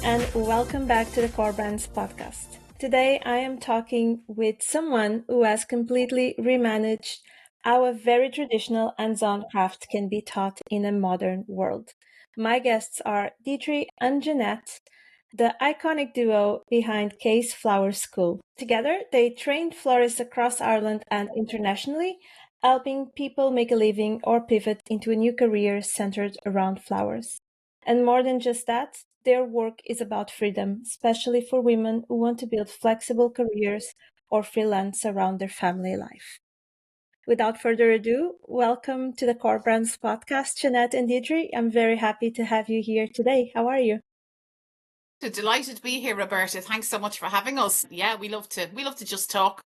and welcome back to the Core Brands podcast. Today I am talking with someone who has completely remanaged how a very traditional hands-on craft can be taught in a modern world. My guests are Deirdre and Janette, the iconic duo behind Case Flower School. Together, they trained florists across Ireland and internationally, helping people make a living or pivot into a new career centered around flowers. And more than just that, their work is about freedom, especially for women who want to build flexible careers or freelance around their family life. Without further ado, welcome to the Core Brands podcast, Janette and Deirdre. I'm very happy to have you here today. How are you? Delighted to be here, Roberta. Thanks so much for having us. Yeah, we love to just talk.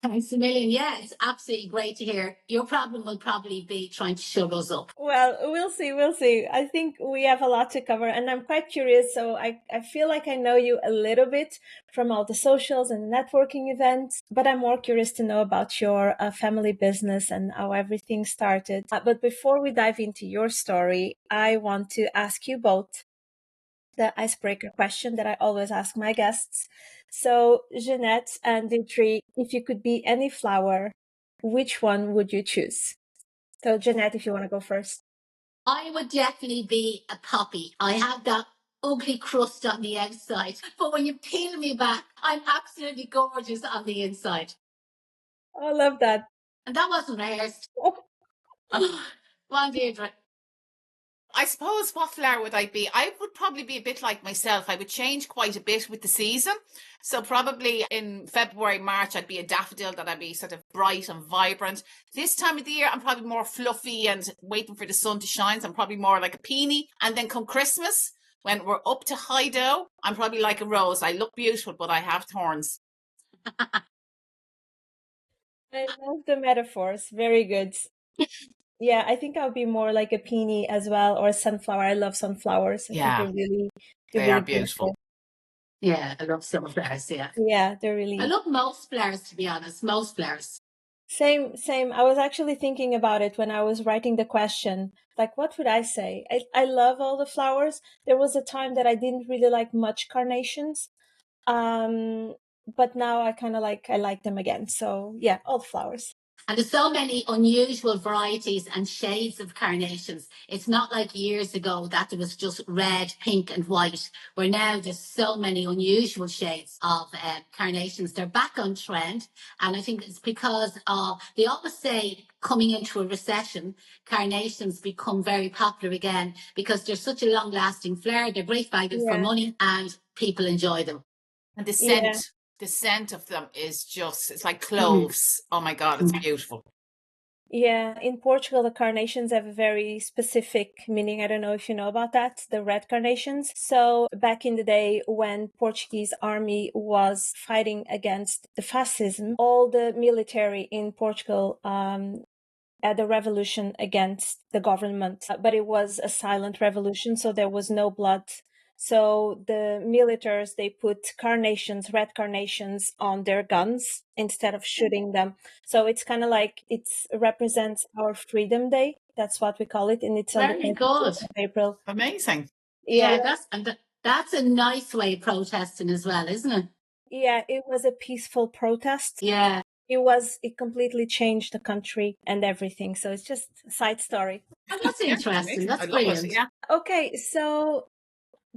Thanks a million. Yeah, it's absolutely great to hear. Your problem will probably be trying to shut us up. Well, we'll see. We'll see. I think we have a lot to cover, and I'm quite curious. So I feel like I know you a little bit from all the socials and networking events, but I'm more curious to know about your family business and how everything started. But before we dive into your story, I want to ask you both the icebreaker question that I always ask my guests. So, Janette and Deirdre, if you could be any flower, which one would you choose? So, Janette, if you want to go first. I would definitely be a poppy. I have that ugly crust on the outside, but when you peel me back, I'm absolutely gorgeous on the inside. I love that. And that wasn't rehearsed. Come on, Deirdre. I suppose what flower would I be? I would probably be a bit like myself. I would change quite a bit with the season. So probably in February, March, I'd be a daffodil that I'd be sort of bright and vibrant. This time of the year, I'm probably more fluffy and waiting for the sun to shine. So I'm probably more like a peony. And then come Christmas, when we're up to high dough, I'm probably like a rose. I look beautiful, but I have thorns. I love the metaphors. Very good. Yeah, I think I'll be more like a peony as well, or a sunflower. I love sunflowers. I think Yeah, they're really, they are beautiful. Yeah, I love some flowers, yeah. Yeah, they're really. I love most flowers, to be honest, most flowers. Same. I was actually thinking about it when I was writing the question. Like, what would I say? I love all the flowers. There was a time that I didn't really like much carnations. But now I like them again. So yeah, all the flowers. And there's so many unusual varieties and shades of carnations. It's not like years ago that there was just red, pink, and white, where now there's so many unusual shades of carnations. They're back on trend. And I think it's because they always say coming into a recession, carnations become very popular again because they're such a long lasting flower. They're great value for money and people enjoy them. And the scent of them is just, it's like cloves. Oh my God, it's beautiful. Yeah, in Portugal, the carnations have a very specific meaning. I don't know if you know about that, the red carnations. So back in the day when Portuguese army was fighting against the fascism, all the military in Portugal had a revolution against the government, but it was a silent revolution, so there was no blood. So the militaries, they put carnations, red carnations on their guns instead of shooting them. So it's kind of like it represents our Freedom Day. That's what we call it. And it's on the 25th of April. Amazing. Yeah, that's a nice way of protesting as well, isn't it? Yeah, it was a peaceful protest. Yeah. It completely changed the country and everything. So it's just a side story. Oh, that's interesting. That's brilliant. Yeah. Okay, so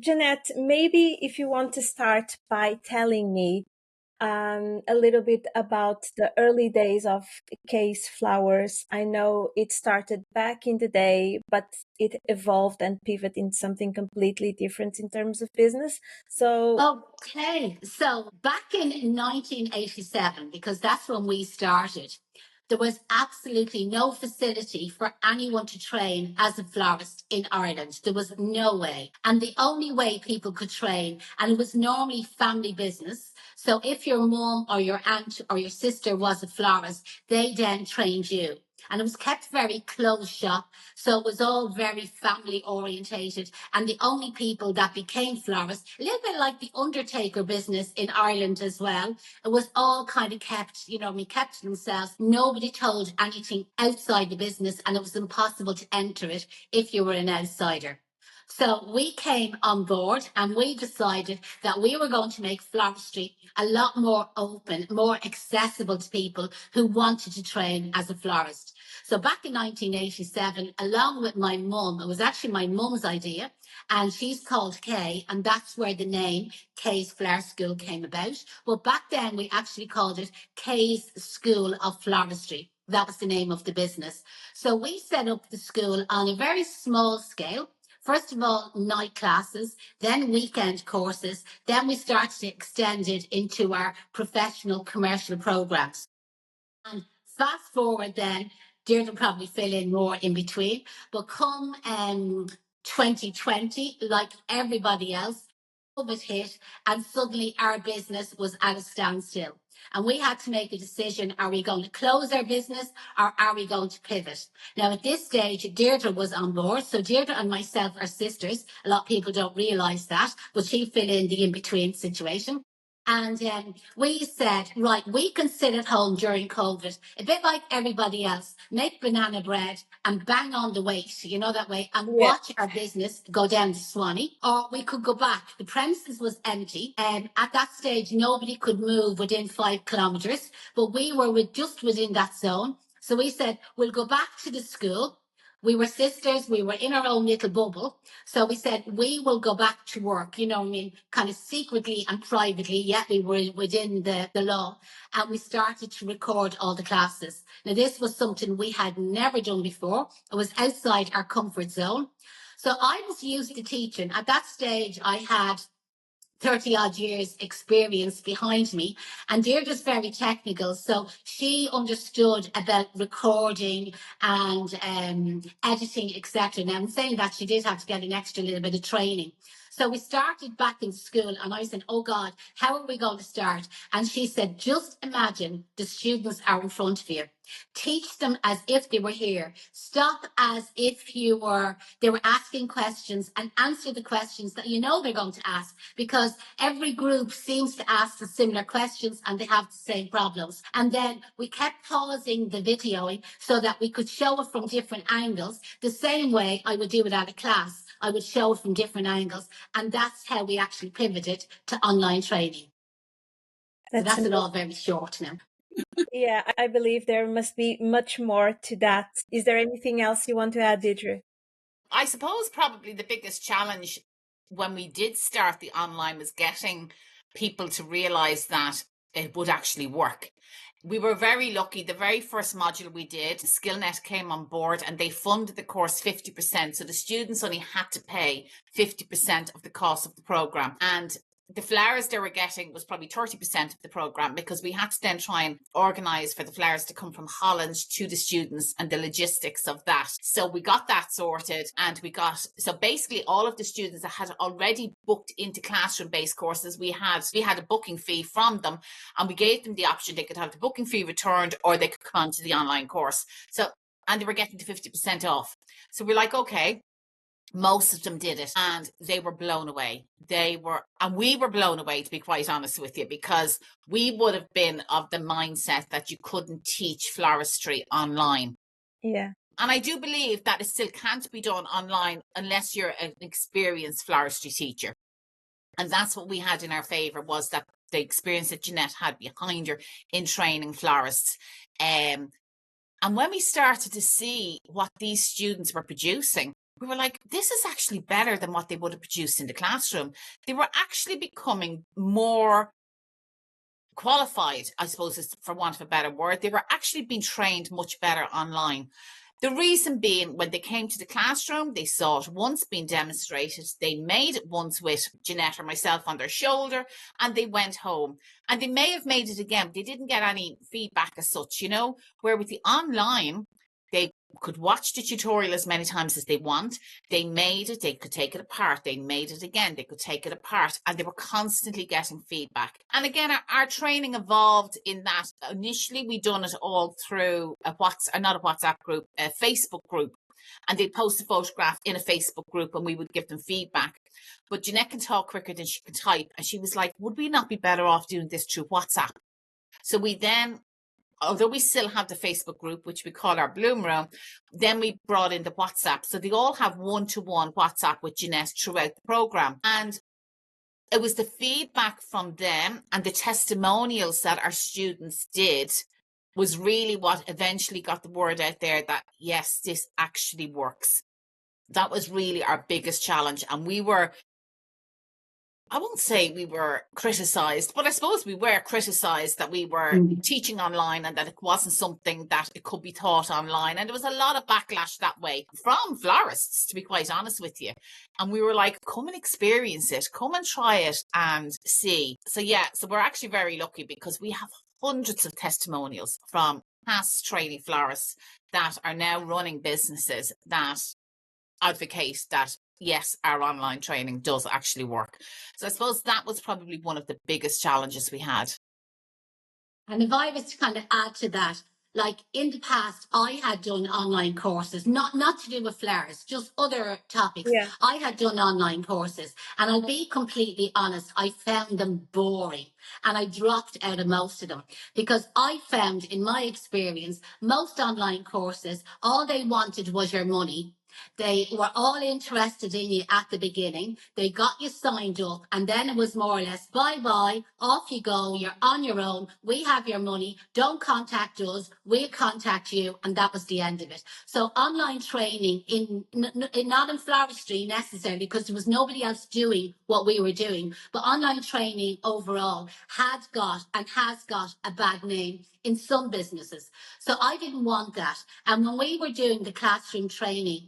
Janette, maybe if you want to start by telling me a little bit about the early days of Case Flowers. I know it started back in the day, but it evolved and pivoted into something completely different in terms of business. So, okay. So back in 1987, because that's when we started, there was absolutely no facility for anyone to train as a florist in Ireland. There was no way. And the only way people could train, and it was normally family business. So if your mum or your aunt or your sister was a florist, they then trained you. And it was kept very close shop. So it was all very family orientated. And the only people that became florists, a little bit like the undertaker business in Ireland as well, it was all kind of kept, kept to themselves. Nobody told anything outside the business, and it was impossible to enter it if you were an outsider. So we came on board and we decided that we were going to make floristry a lot more open, more accessible to people who wanted to train as a florist. So back in 1987, along with my mum, it was actually my mum's idea, and she's called Kay, and that's where the name Kay's Flower School came about. Well, back then we actually called it Kay's School of Floristry. That was the name of the business. So we set up the school on a very small scale. First of all, night classes, then weekend courses, then we started to extend it into our professional commercial programs. And fast forward then, Deirdre will probably fill in more in between, but come 2020, like everybody else, COVID hit, and suddenly our business was at a standstill. And we had to make a decision, are we going to close our business or are we going to pivot? Now, at this stage, Deirdre was on board. So Deirdre and myself are sisters. A lot of people don't realise that, but she filled in the in-between situation. And we said, right, we can sit at home during COVID, a bit like everybody else, make banana bread and bang on the weight, you know, that way, and watch our business go down to Swanee. Or we could go back. The premises was empty. And at that stage, nobody could move within 5 kilometres, but we were just within that zone. So we said, we'll go back to the school. We were sisters. We were in our own little bubble. So we said, we will go back to work, you know what I mean, kind of secretly and privately, yet we were within the law. And we started to record all the classes. Now, this was something we had never done before. It was outside our comfort zone. So I was used to teaching. At that stage, I had 30 odd years experience behind me, and Deirdre's very technical, so she understood about recording and editing, etc. Now, I'm saying that she did have to get an extra little bit of training. So we started back in school, and I said, oh God, how are we going to start? And she said, just imagine the students are in front of you. Teach them as if they were here. Stop as if they were asking questions, and answer the questions that you know they're going to ask, because every group seems to ask the similar questions and they have the same problems. And then we kept pausing the videoing so that we could show it from different angles, the same way I would do it at a class. I would show it from different angles, and that's how we actually pivoted to online training. So that's it all very short now. Yeah, I believe there must be much more to that. Is there anything else you want to add, Deirdre? I suppose probably the biggest challenge when we did start the online was getting people to realize that it would actually work. We were very lucky. The very first module we did, SkillNet came on board and they funded the course 50%. So the students only had to pay 50% of the cost of the program. And the flowers they were getting was probably 30% of the program, because we had to then try and organize for the flowers to come from Holland to the students and the logistics of that. So we got that sorted, and so basically all of the students that had already booked into classroom-based courses, we had a booking fee from them, and we gave them the option they could have the booking fee returned or they could come on to the online course. And they were getting to 50% off. So we're like, okay. Most of them did it, and they were blown away. And we were blown away, to be quite honest with you, because we would have been of the mindset that you couldn't teach floristry online. Yeah. And I do believe that it still can't be done online unless you're an experienced floristry teacher. And that's what we had in our favor, was that the experience that Janette had behind her in training florists. And when we started to see what these students were producing, we were like, this is actually better than what they would have produced in the classroom. They were actually becoming more qualified, I suppose, for want of a better word. They were actually being trained much better online. The reason being, when they came to the classroom, they saw it once being demonstrated. They made it once with Janette or myself on their shoulder, and they went home. And they may have made it again, but they didn't get any feedback as such, where with the online, they could watch the tutorial as many times as they want. They made it, they could take it apart. They made it again, they could take it apart, and they were constantly getting feedback. And again, our training evolved in that initially we done it all through a Facebook group. And they'd post a photograph in a Facebook group and we would give them feedback. But Janette can talk quicker than she can type. And she was like, would we not be better off doing this through WhatsApp? So we then although we still have the Facebook group, which we call our Bloom Room, then we brought in the WhatsApp. So they all have one-to-one WhatsApp with Janette throughout the program. And it was the feedback from them and the testimonials that our students did was really what eventually got the word out there that, yes, this actually works. That was really our biggest challenge. And we were, I won't say we were criticised, but I suppose we were criticised that we were teaching online and that it wasn't something that it could be taught online. And there was a lot of backlash that way from florists, to be quite honest with you. And we were like, come and experience it, come and try it and see. So yeah, so we're actually very lucky because we have hundreds of testimonials from past trainee florists that are now running businesses that advocate that yes, our online training does actually work. So I suppose that was probably one of the biggest challenges we had. And if I was to kind of add to that, like in the past, I had done online courses, not to do with flowers, just other topics. Yeah. I had done online courses, and I'll be completely honest, I found them boring, and I dropped out of most of them because I found, in my experience, most online courses, all they wanted was your money. They were all interested in you at the beginning. They got you signed up, and then it was more or less, bye-bye, off you go, you're on your own, we have your money, don't contact us, we'll contact you, and that was the end of it. So online training, not in floristry necessarily, because there was nobody else doing what we were doing, but online training overall had got and has got a bad name in some businesses. So I didn't want that. And when we were doing the classroom training,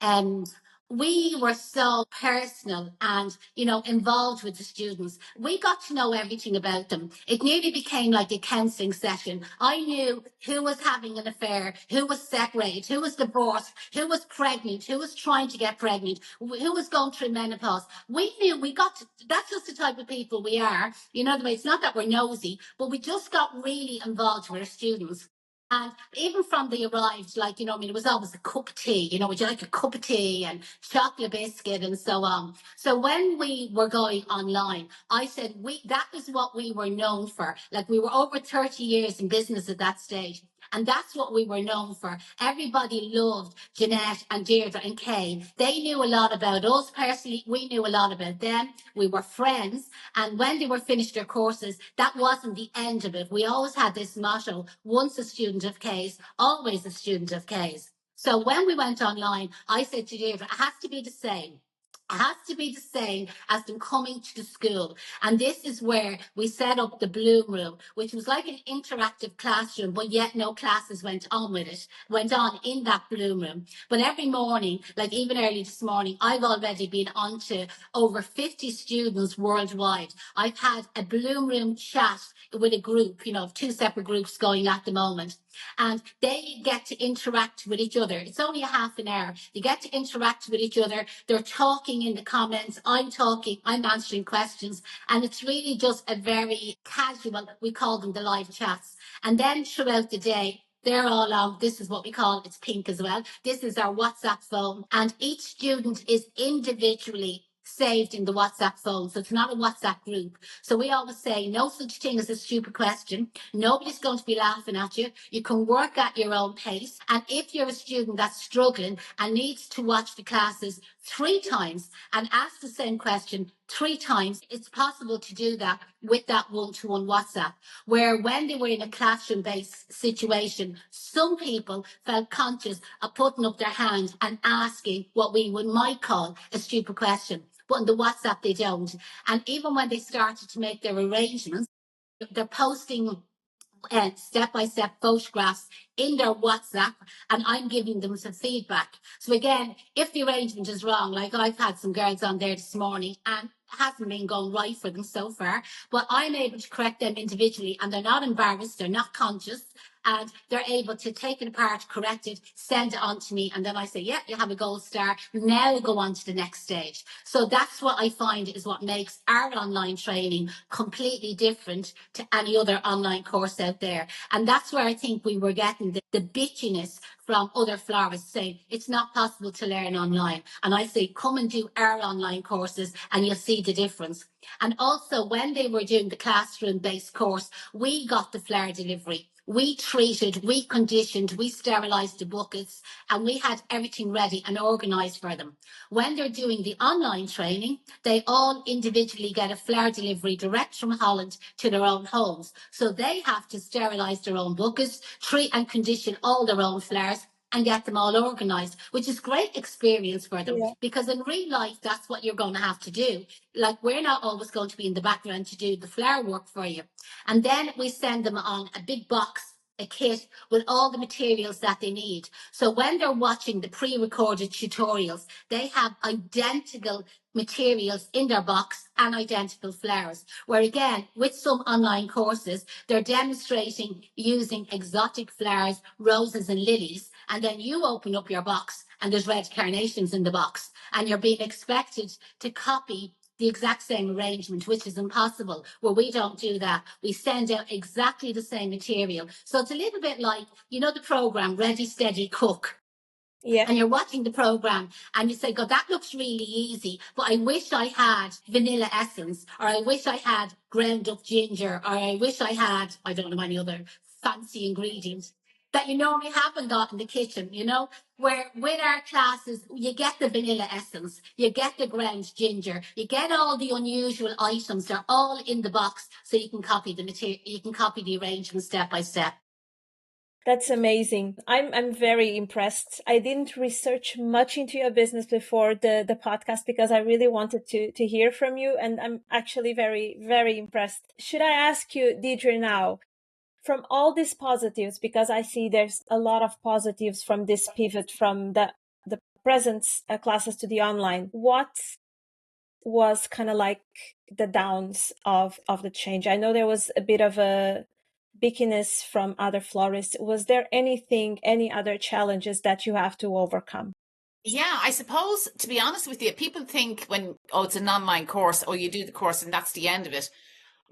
we were so personal and, involved with the students. We got to know everything about them. It nearly became like a counselling session. I knew who was having an affair, who was separated, who was divorced, who was pregnant, who was trying to get pregnant, who was going through menopause. We knew that's just the type of people we are. It's not that we're nosy, but we just got really involved with our students. And even from they arrived, it was always a cup of tea, would you like a cup of tea and chocolate biscuit and so on. So when we were going online, I said, that is what we were known for. Like, we were over 30 years in business at that stage. And that's what we were known for. Everybody loved Janette and Deirdre and Kay. They knew a lot about us personally. We knew a lot about them. We were friends. And when they were finished their courses, that wasn't the end of it. We always had this motto, once a student of Kay's, always a student of Kay's. So when we went online, I said to Deirdre, it has to be the same. It has to be the same as them coming to the school. And this is where we set up the Bloom Room, which was like an interactive classroom, but yet no classes went on in that Bloom Room. But every morning, like even early this morning, I've already been on to over 50 students worldwide. I've had a Bloom Room chat with a group, of 2 separate groups going at the moment. And they get to interact with each other. It's only a half an hour. They get to interact with each other. They're talking in the comments. I'm talking. I'm answering questions. And it's really just a very casual, we call them the live chats. And then throughout the day, they're all on, this is what we call, it's pink as well. This is our WhatsApp phone. And each student is individually saved in the WhatsApp phone. So it's not a WhatsApp group. So we always say no such thing as a stupid question. Nobody's going to be laughing at you. You can work at your own pace. And if you're a student that's struggling and needs to watch the classes 3 times and ask the same question 3 times, it's possible to do that with that one-to-one WhatsApp, where when they were in a classroom-based situation, some people felt conscious of putting up their hand and asking what we might call a stupid question. But in the WhatsApp, they don't. And even when they started to make their arrangements, they're posting step-by-step photographs in their WhatsApp, and I'm giving them some feedback. So again, if the arrangement is wrong, like I've had some girls on there this morning and hasn't been going right for them so far, but I'm able to correct them individually, and they're not embarrassed, they're not conscious, and they're able to take it apart, correct it, send it on to me, and then I say, yeah, you have a gold star, now go on to the next stage. So that's what I find is what makes our online training completely different to any other online course out there. And that's where I think we were getting the bitchiness from other florists saying it's not possible to learn online. And I say, come and do our online courses and you'll see the difference. And also when they were doing the classroom-based course, we got the flower delivery. We treated, we conditioned, we sterilised the buckets, and we had everything ready and organised for them. When they're doing the online training, they all individually get a flower delivery direct from Holland to their own homes. So they have to sterilise their own buckets, treat and condition all their own flowers, and get them all organised, which is great experience for them. Yeah. Because in real life, that's what you're going to have to do. Like, we're not always going to be in the background to do the flower work for you. And then we send them on a big box, a kit with all the materials that they need. So when they're watching the pre-recorded tutorials, they have identical materials in their box and identical flowers. Where again, with some online courses, they're demonstrating using exotic flowers, roses and lilies. And then you open up your box and there's red carnations in the box. And you're being expected to copy the exact same arrangement, which is impossible. Well, we don't do that. We send out exactly the same material. So it's a little bit like, you know, the program Ready, Steady, Cook. Yeah. And you're watching the program and you say, God, that looks really easy, but I wish I had vanilla essence, or I wish I had ground up ginger, or I wish I had, I don't know, any other fancy ingredients that you normally haven't got in the kitchen, you know? Where with our classes, you get the vanilla essence, you get the ground ginger, you get all the unusual items. They're all in the box, so you can copy the material, you can copy the arrangement step by step. That's amazing. I'm very impressed. I didn't research much into your business before the podcast because I really wanted to hear from you, and I'm actually very, very impressed. Should I ask you, Deirdre, now, from all these positives, because I see there's a lot of positives from this pivot from the present classes to the online, what was kind of like the downs of the change? I know there was a bit of a bickiness from other florists. Was there any other challenges that you have to overcome? Yeah, I suppose, to be honest with you, people think when, oh, it's an online course, or you do the course and that's the end of it.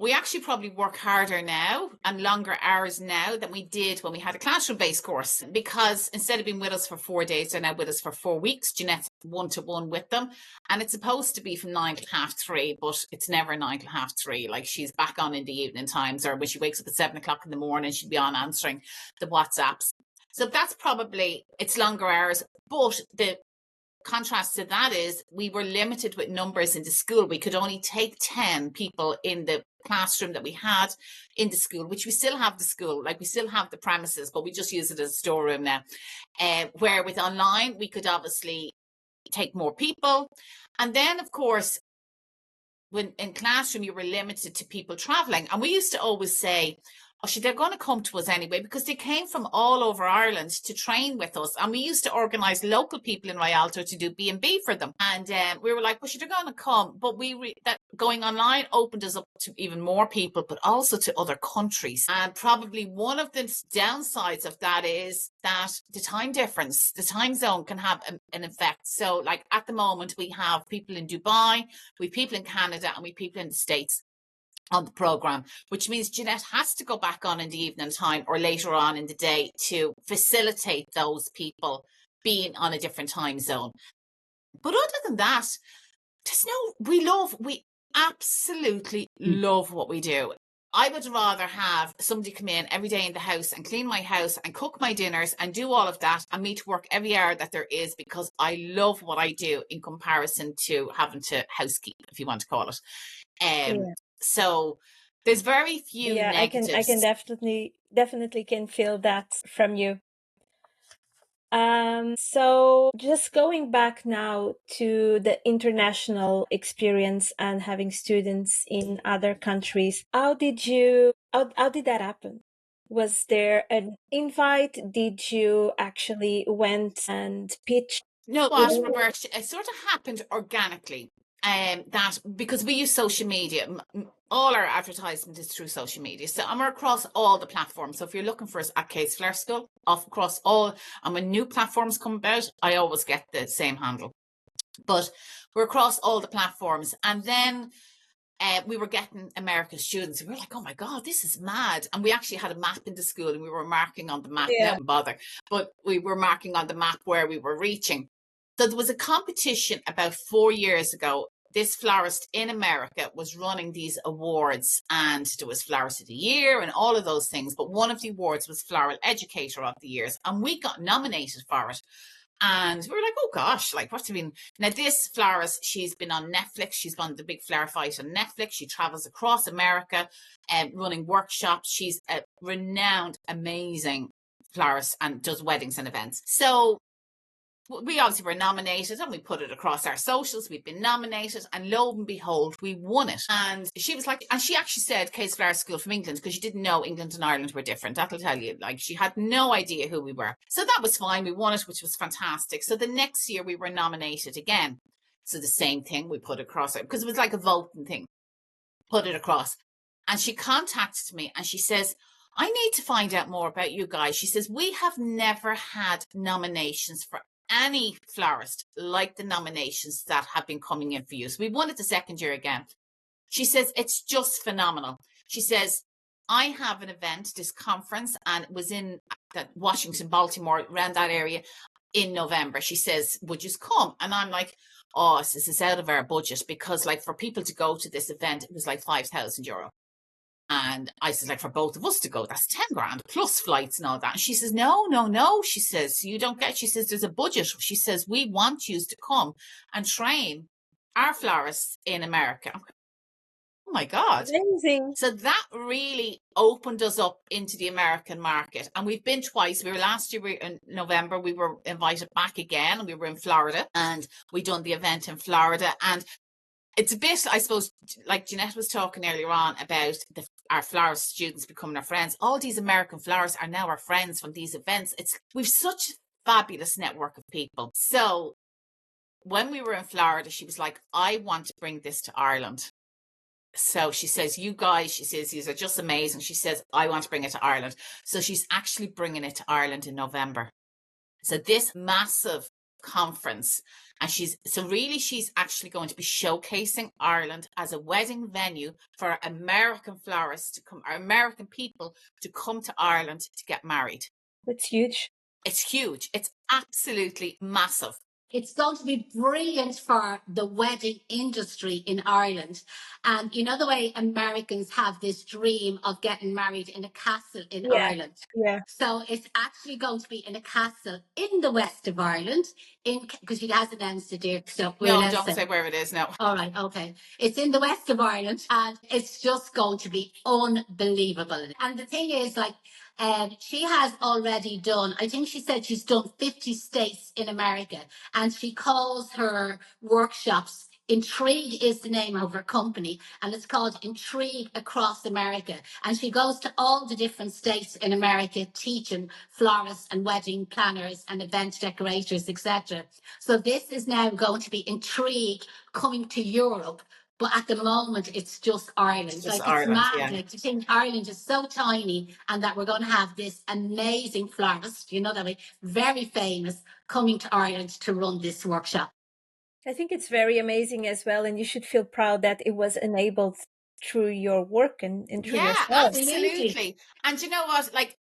We actually probably work harder now and longer hours now than we did when we had a classroom-based course, because instead of being with us for 4 days, they're now with us for 4 weeks. Janette's one-to-one with them, and it's supposed to be from 9 to 3:30, but it's never 9 to 3:30. Like, she's back on in the evening times, or when she wakes up at 7 o'clock in the morning, she'd be on answering the WhatsApps. So that's probably, it's longer hours, but the contrast to that is we were limited with numbers in the school. We could only take 10 people in the classroom that we had in the school, which we still have the school, like we still have the premises, but we just use it as a storeroom now. Where with online, we could obviously take more people. And then, of course, when in classroom, you were limited to people traveling. And we used to always say, oh, they're going to come to us anyway, because they came from all over Ireland to train with us. And we used to organise local people in Rialto to do B&B for them. And we were like, well, they're going to come. But that going online opened us up to even more people, but also to other countries. And probably one of the downsides of that is that the time difference, the time zone can have an effect. So like at the moment, we have people in Dubai, we have people in Canada, and we have people in the States on the program, which means Janette has to go back on in the evening time or later on in the day to facilitate those people being on a different time zone. But other than that, we absolutely love what we do. I would rather have somebody come in every day in the house and clean my house and cook my dinners and do all of that, and me to work every hour that there is, because I love what I do in comparison to having to housekeep, if you want to call it. So there's very few negatives. I can definitely can feel that from you. So just going back now to the international experience and having students in other countries, how did that happen? Was there an invite? Did you actually went and pitched? No, it was, Roberta. It sort of happened organically. That because we use social media, all our advertisement is through social media. So I'm across all the platforms. So if you're looking for us at Case Flower School, across all, and when new platforms come about, I always get the same handle. But we're across all the platforms, and then we were getting American students. We were like, oh my God, this is mad. And we actually had a map in the school, and we were marking on the map. Yeah. Don't bother, but we were marking on the map where we were reaching. So there was a competition about 4 years ago this florist in America was running these awards, and there was Florist of the Year and all of those things. But one of the awards was Floral Educator of the Years, and we got nominated for it. And we were like, oh gosh, like what's it been? Now, this florist, she's been on Netflix. She's on the big flower fight on Netflix. She travels across America running workshops. She's a renowned, amazing florist and does weddings and events. So we obviously were nominated, and we put it across our socials. We'd been nominated, and lo and behold, we won it. And she was like, and she actually said Case Flower School from England, because she didn't know England and Ireland were different. That'll tell you, like, she had no idea who we were. So that was fine. We won it, which was fantastic. So the next year we were nominated again. So the same thing, we put across it, because it was like a voting thing. Put it across. And she contacted me and she says, I need to find out more about you guys. She says, we have never had nominations for any florist like the nominations that have been coming in for you. So we won it the second year again. She says, it's just phenomenal. She says, I have an event, this conference, and it was in Washington, Baltimore, around that area in November. She says, would you come? And I'm like, oh, this is out of our budget, because like for people to go to this event, it was like €5,000. And I said, like, for both of us to go, that's 10 grand plus flights and all that. And she says, no. She says, you don't get, she says, there's a budget. She says, we want you to come and train our florists in America. Oh my God. Amazing. So that really opened us up into the American market. And we've been twice. We were last year in November, we were invited back again, and we were in Florida, and we done the event in Florida. And it's a bit, I suppose, like Janette was talking earlier on about our florist students becoming our friends. All these American florists are now our friends from these events. We've such a fabulous network of people. So when we were in Florida, she was like, I want to bring this to Ireland. So she says, you guys, she says, these are just amazing. She says, I want to bring it to Ireland. So she's actually bringing it to Ireland in November. So this massive conference, and she's actually going to be showcasing Ireland as a wedding venue for American florists to come, or American people to come to Ireland to get married. That's huge. It's huge. It's absolutely massive. It's going to be brilliant for the wedding industry in Ireland. And you know the way Americans have this dream of getting married in a castle in Ireland? Yeah. So it's actually going to be in a castle in the west of Ireland, because she has announced it here. So no, don't say where it is, no. All right, okay. It's in the west of Ireland, and it's just going to be unbelievable. And the thing is, like, she has already done, I think she said she's done 50 states in America, and she calls her workshops, Intrigue is the name of her company, and it's called Intrigue Across America. And she goes to all the different states in America teaching florists and wedding planners and event decorators, etc. So this is now going to be Intrigue coming to Europe. But at the moment, it's just Ireland. It's just Ireland, it's mad. Yeah. Like, to think Ireland is so tiny, and that we're going to have this amazing florist, you know, that way, very famous, coming to Ireland to run this workshop. I think it's very amazing as well, and you should feel proud that it was enabled through your work and through yourself. Absolutely. And you know what? Like,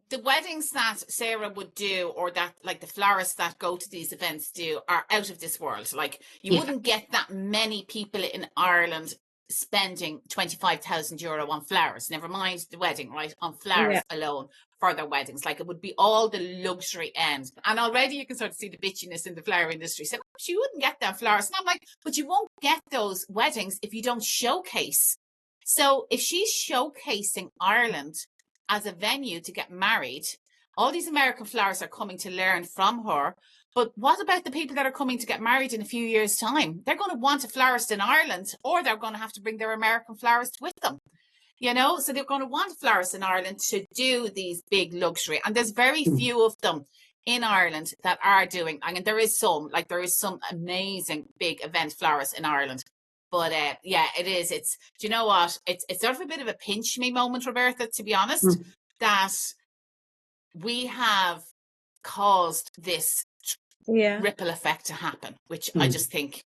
the weddings that Sarah would do, or that like the florists that go to these events do, are out of this world. Like, you wouldn't get that many people in Ireland spending €25,000 on flowers, never mind the wedding, right? On flowers alone for their weddings. Like, it would be all the luxury end. And already you can sort of see the bitchiness in the flower industry. So you wouldn't get them flowers. And I'm like, but you won't get those weddings if you don't showcase. So if she's showcasing Ireland as a venue to get married, all these American florists are coming to learn from her. But what about the people that are coming to get married in a few years' time? They're going to want a florist in Ireland, or they're going to have to bring their American florist with them. You know, so they're going to want florists in Ireland to do these big luxury. And there's very few of them in Ireland that are doing. I mean, there is some amazing big event florists in Ireland. But it is. It's, do you know what? It's sort of a bit of a pinch me moment, Roberta, to be honest, that we have caused this ripple effect to happen, which I just think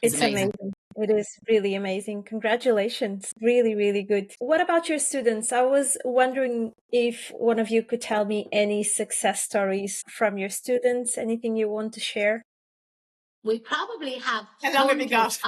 is amazing. It is really amazing. Congratulations. Really, really good. What about your students? I was wondering if one of you could tell me any success stories from your students, anything you want to share? we probably have How long have you got?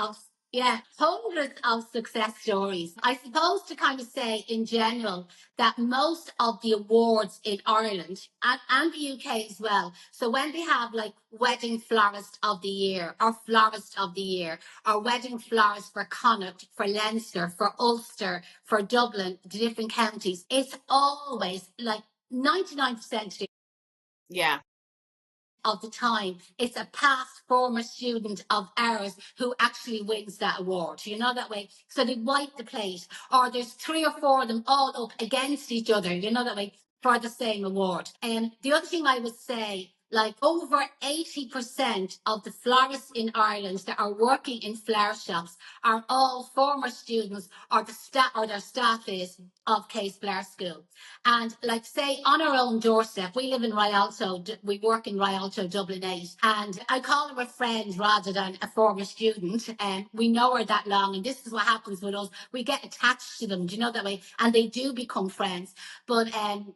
hundreds of success stories. I suppose to kind of say in general that most of the awards in Ireland and the UK as well. So when they have like Wedding Florist of the Year or Florist of the Year or Wedding Florist for Connacht, for Leinster, for Ulster, for Dublin, the different counties, it's always like 99% Yeah. of the time, it's a past former student of ours who actually wins that award. You know that way. So they wipe the plate, or there's 3 or 4 of them all up against each other. You know that way for the same award. And the other thing I would say, like over 80% of the florists in Ireland that are working in flower shops are all former students or the staff or their staff is of Case Flower School. And like say on our own doorstep, we live in Rialto, we work in Rialto, Dublin 8, and I call her a friend rather than a former student. And we know her that long, and this is what happens with us. We get attached to them, do you know that way? And they do become friends. But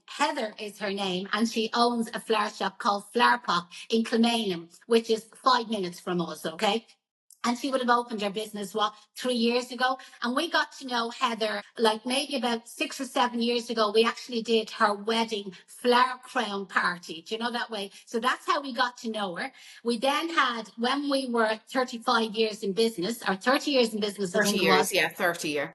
Heather is her name, and she owns a flower shop called Flower Pop in Kilmainham, which is 5 minutes from us, okay? And she would have opened her business, 3 years ago? And we got to know Heather, like maybe about 6 or 7 years ago. We actually did her wedding flower crown party. Do you know that way? So that's how we got to know her. We then had, when we were 35 years in business, or 30 years in business, 30 I think years, it was. yeah, 30 year.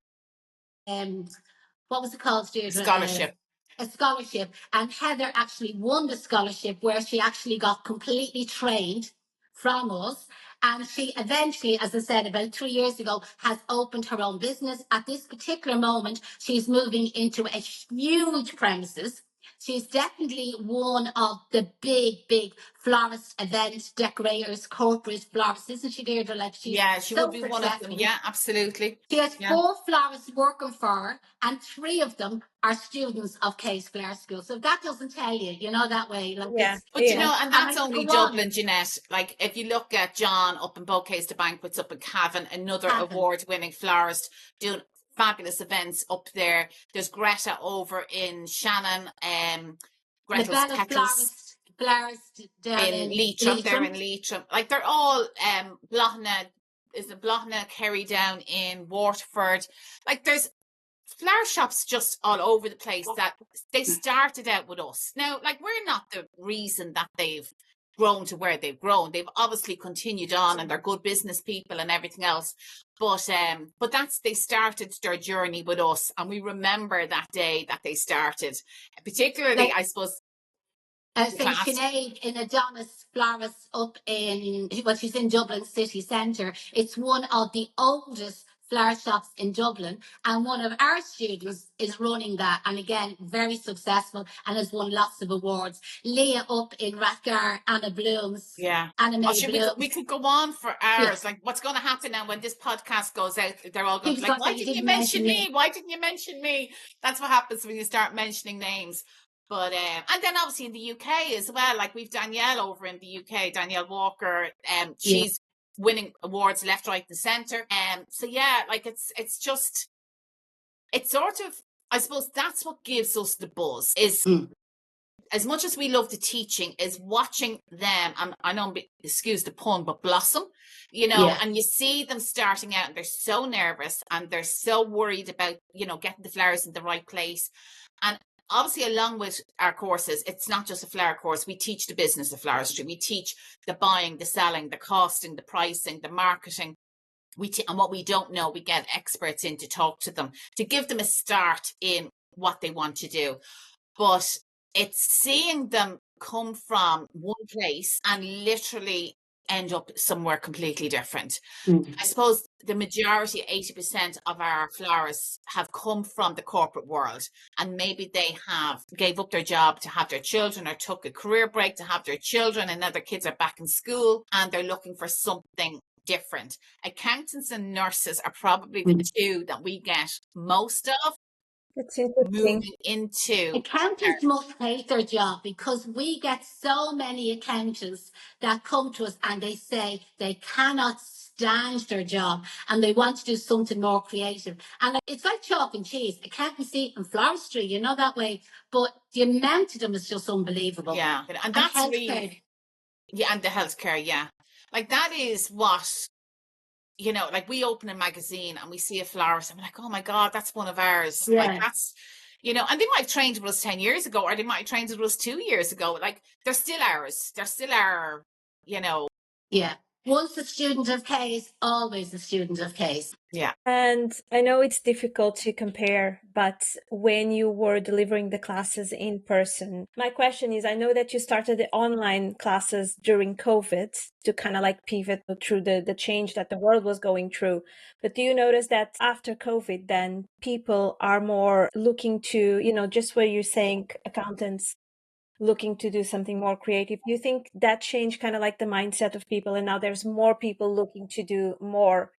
What was it called, Deirdre? Scholarship. A scholarship. And Heather actually won the scholarship where she actually got completely trained from us. And she eventually, as I said, about 3 years ago, has opened her own business. At this particular moment, she's moving into a huge premises. She's definitely one of the big florist event decorators, corporate florists, isn't she, Deirdre? Like she's She so would be successful. one of them. Yeah, absolutely. She has 4 florists working for her, and 3 of them are students of Case Flower School. So that doesn't tell you, you know, that way. Like But you know, and that's only Dublin, Janette. Like if you look at John up in Bouquets to Banquets up in Cavan, another award-winning florist doing fabulous events up there. There's Greta over in Shannon, Greta's Petals florist down in Leitrim. They're in Leitrim. Like they're all Blahna Kerry down in Waterford. Like there's flower shops just all over the place that they started out with us. Now, like we're not the reason that they've grown to where they've grown. They've obviously continued on and they're good business people and everything else. But they started their journey with us, and we remember that day that they started. Particularly, I suppose. Sinead in Adonis Florist up in, she's in Dublin city centre. It's one of the oldest flower shops in Dublin, and one of our students is running that, and again very successful and has won lots of awards. Leah up in Rathgar, Anna Blooms. We could go on for hours. Like what's going to happen now when this podcast goes out? They're all going to be like, why didn't you mention me? Why didn't you mention me? That's what happens when you start mentioning names. But and then obviously in the UK as well, like we've Danielle over in the UK, Danielle Walker, she's winning awards left, right, and centre. So yeah, like it's just, it's sort of, I suppose that's what gives us the buzz is as much as we love the teaching, is watching them, and I know, excuse the pun, but blossom, you know, and you see them starting out and they're so nervous and they're so worried about, you know, getting the flowers in the right place. And obviously, along with our courses, it's not just a flower course. We teach the business of floristry. We teach the buying, the selling, the costing, the pricing, the marketing. And what we don't know, we get experts in to talk to them, to give them a start in what they want to do. But it's seeing them come from one place and literally end up somewhere completely different. I suppose the majority, 80% of our florists have come from the corporate world, and maybe they have gave up their job to have their children, or took a career break to have their children, and now their kids are back in school and they're looking for something different. Accountants and nurses are probably the 2 that we get most of. That's interesting. Moving into accountants must hate their job, because we get so many accountants that come to us and they say they cannot stand their job and they want to do something more creative. And it's like chalk and cheese, accountancy and floristry, you know, that way. But the amount of them is just unbelievable. Yeah, and that's really, and the healthcare, Like that is what, you know, like we open a magazine and we see a florist and we're like, oh my God, that's one of ours. Yeah. Like that's, you know, and they might have trained with us 10 years ago, or they might have trained with us 2 years ago. Like they're still ours. They're still our, you know. Yeah. Once a student of case, always a student of case. Yeah. And I know it's difficult to compare, but when you were delivering the classes in person, my question is, I know that you started the online classes during COVID to kind of like pivot through the change that the world was going through. But do you notice that after COVID, then people are more looking to, you know, just where you're saying accountants looking to do something more creative? Do you think that changed kind of like the mindset of people, and now there's more people looking to do more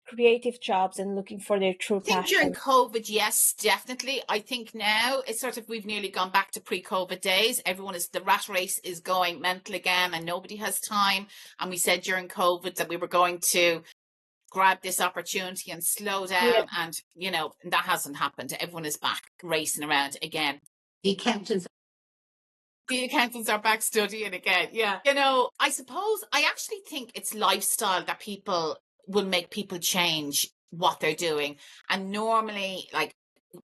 creative jobs and looking for their true I think during passion? COVID, yes, definitely. I think now it's sort of, we've nearly gone back to pre-COVID days. The rat race is going mental again and nobody has time. And we said during COVID that we were going to grab this opportunity and slow down. Yeah. And, you know, that hasn't happened. Everyone is back racing around again. The accountants are back studying again. Yeah. You know, I suppose I actually think it's lifestyle that people will make people change what they're doing. And normally, like,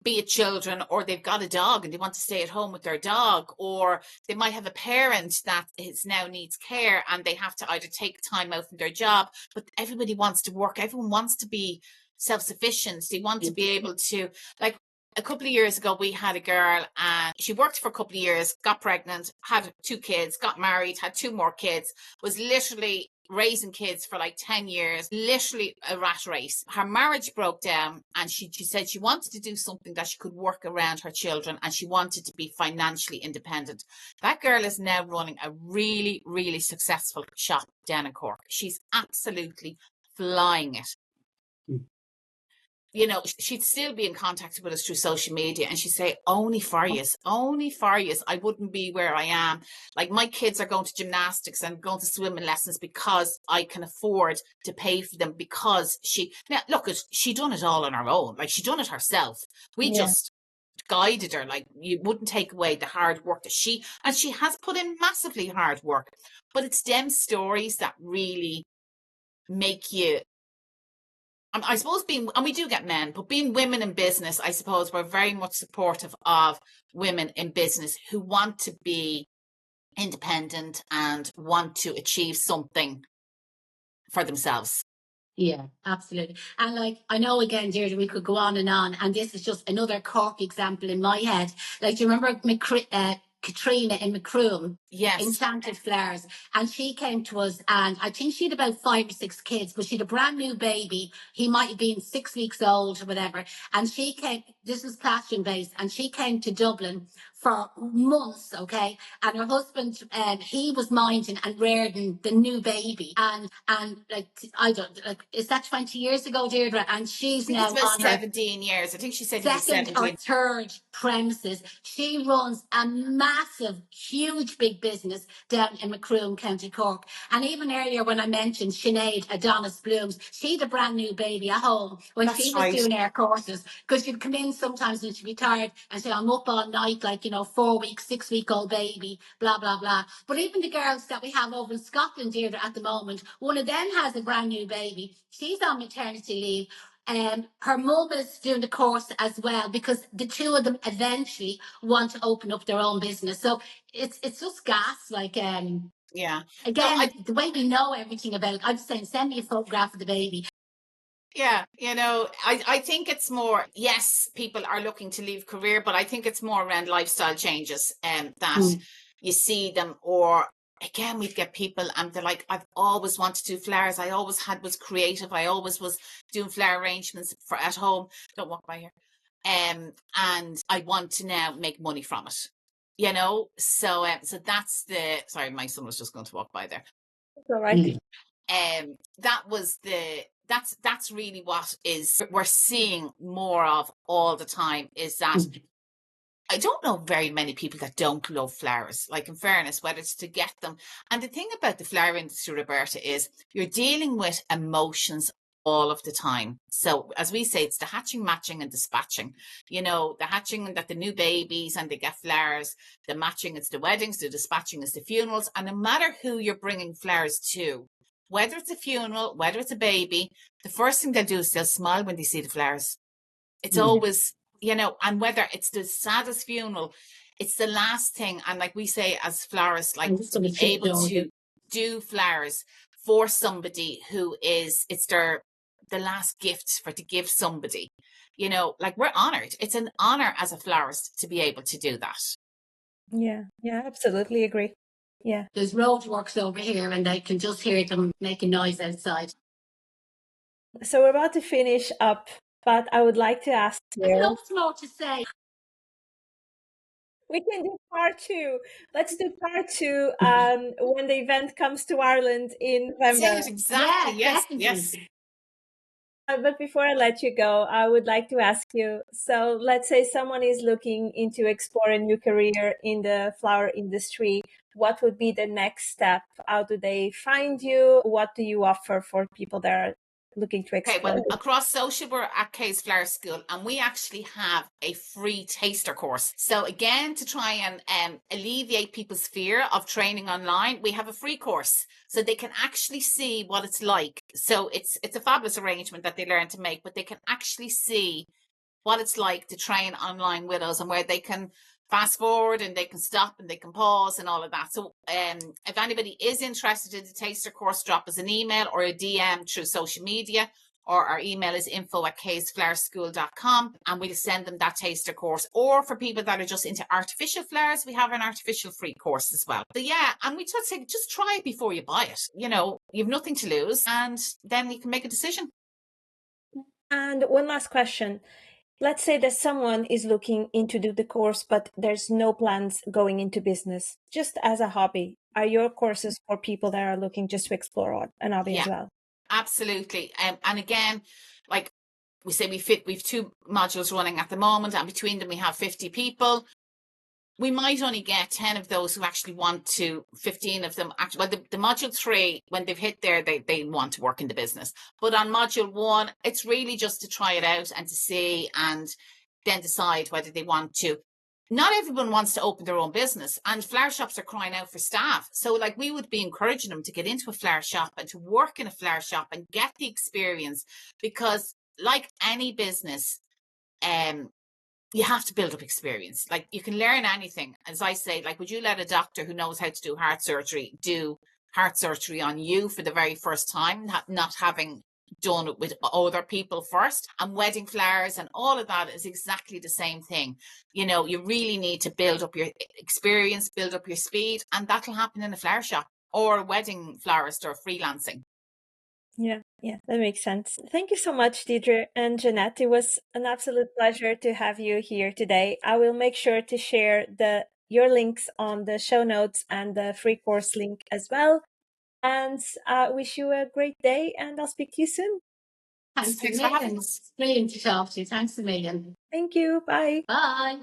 be it children, or they've got a dog and they want to stay at home with their dog, or they might have a parent that is now needs care and they have to either take time out from their job, but everybody wants to work. Everyone wants to be self-sufficient. They want to be able to, like, a couple of years ago, we had a girl and she worked for a couple of years, got pregnant, had 2 kids, got married, had 2 more kids, was literally raising kids for like 10 years, literally a rat race. Her marriage broke down and she said she wanted to do something that she could work around her children, and she wanted to be financially independent. That girl is now running a really, really successful shop down in Cork. She's absolutely flying it. You know, she'd still be in contact with us through social media, and she'd say, only for yous, I wouldn't be where I am. Like, my kids are going to gymnastics and going to swimming lessons because I can afford to pay for them, because now look, she done it all on her own. Like, she done it herself. We just guided her. Like, you wouldn't take away the hard work that she has put in, massively hard work. But it's them stories that really make you, I suppose, and we do get men, but being women in business, I suppose we're very much supportive of women in business who want to be independent and want to achieve something for themselves. Yeah, absolutely. And like, I know, again, Deirdre, we could go on, and this is just another Cork example in my head. Like, do you remember Katrina in Macroom? Yes. Enchanted Flowers. And she came to us, and I think she had about 5 or 6 kids, but she had a brand new baby. He might have been 6 weeks old or whatever. And she came, this was classroom based, and she came to Dublin for months, okay? And her husband, he was minding and rearing the new baby. And like, I don't, like, is that 20 years ago, Deirdre? And she's now on 17 years. I think she said second or third premises. She runs a massive, huge, big business down in Macroom, County Cork. And even earlier when I mentioned Sinead Adonis Blooms, she had a brand new baby at home when she was doing her courses, because she'd come in sometimes and she'd be tired and say, I'm up all night, like, 4-week, 6-week-old baby, blah, blah, blah. But even the girls that we have over in Scotland, Deirdre, at the moment, one of them has a brand new baby. She's on maternity leave. Her mum is doing the course as well, because the two of them eventually want to open up their own business. So it's just gas, like, yeah. Again, the way we know everything about it, I'm saying, send me a photograph of the baby. Yeah, I think it's more, yes, people are looking to leave career, but I think it's more around lifestyle changes that you see them. Or again, we'd get people and they're like, I've always wanted to do flowers. I always was creative. I always was doing flower arrangements for at home. Don't walk by here. And I want to now make money from it. So that's sorry, my son was just going to walk by there. All right. That's really what we're seeing more of all the time, is that I don't know very many people that don't love flowers, like, in fairness, whether it's to get them. And the thing about the flower industry, Roberta, is you're dealing with emotions all of the time. So as we say, it's the hatching, matching and dispatching. You know, the hatching that the new babies and they get flowers, the matching it's the weddings, the dispatching is the funerals. And no matter who you're bringing flowers to, whether it's a funeral, whether it's a baby, the first thing they'll do is they'll smile when they see the flowers. It's always, you know, and whether it's the saddest funeral, it's the last thing. And like we say as florists, like to be able to do flowers for somebody who is, it's the last gift to give somebody, you know, like we're honored. It's an honor as a florist to be able to do that. Yeah, absolutely agree. Yeah. There's roadworks over here and I can just hear them making noise outside. So we're about to finish up, but I would like to ask you. There's lots more to say. We can do part 2. Let's do part 2 when the event comes to Ireland in November. Exactly. Yeah, yes. But before I let you go, I would like to ask you, so let's say someone is looking into exploring a new career in the flower industry. What would be the next step? How do they find you? What do you offer for people that are looking to explore? Okay, well, across social, we're at Kay's Flower School, and we actually have a free taster course. So again, to try and alleviate people's fear of training online, we have a free course so they can actually see what it's like. So it's a fabulous arrangement that they learn to make, but they can actually see what it's like to train online with us and where they can fast forward and they can stop and they can pause and all of that. So if anybody is interested in the taster course, drop us an email or a DM through social media, or our email is info@kaysflowerschool.com, and we'll send them that taster course. Or for people that are just into artificial flowers, we have an artificial free course as well. But yeah, and we just say, just try it before you buy it. You know, you've nothing to lose, and then you can make a decision. And one last question. Let's say that someone is looking into the course, but there's no plans going into business, just as a hobby. Are your courses for people that are looking just to explore an hobby as well? Absolutely. And again, like we say, we've 2 modules running at the moment, and between them we have 50 people. We might only get 10 of those who actually want to, 15 of them actually, well, the module 3, when they've hit there, they want to work in the business. But on module 1, it's really just to try it out and to see, and then decide whether they want to. Not everyone wants to open their own business, and flower shops are crying out for staff. So like we would be encouraging them to get into a flower shop and to work in a flower shop and get the experience, because like any business, you have to build up experience. Like you can learn anything. As I say, like, would you let a doctor who knows how to do heart surgery on you for the very first time, not having done it with other people first? And wedding flowers and all of that is exactly the same thing. You know, you really need to build up your experience, build up your speed, and that'll happen in a flower shop or a wedding florist or freelancing. Yeah, that makes sense. Thank you so much, Deirdre and Janette. It was an absolute pleasure to have you here today. I will make sure to share your links on the show notes and the free course link as well. And wish you a great day, and I'll speak to you soon. Thanks for having us. It's brilliant to talk to you. Thanks a million. Thank you. Bye. Bye.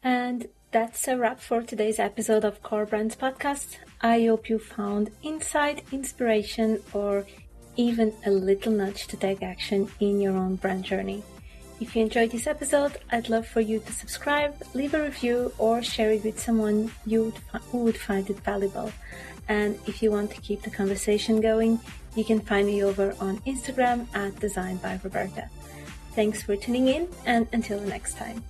And that's a wrap for today's episode of Core Brands Podcast. I hope you found insight, inspiration, or even a little nudge to take action in your own brand journey. If you enjoyed this episode, I'd love for you to subscribe, leave a review, or share it with someone who would find it valuable. And if you want to keep the conversation going, you can find me over on Instagram @Design by Roberta. Thanks for tuning in, and until the next time.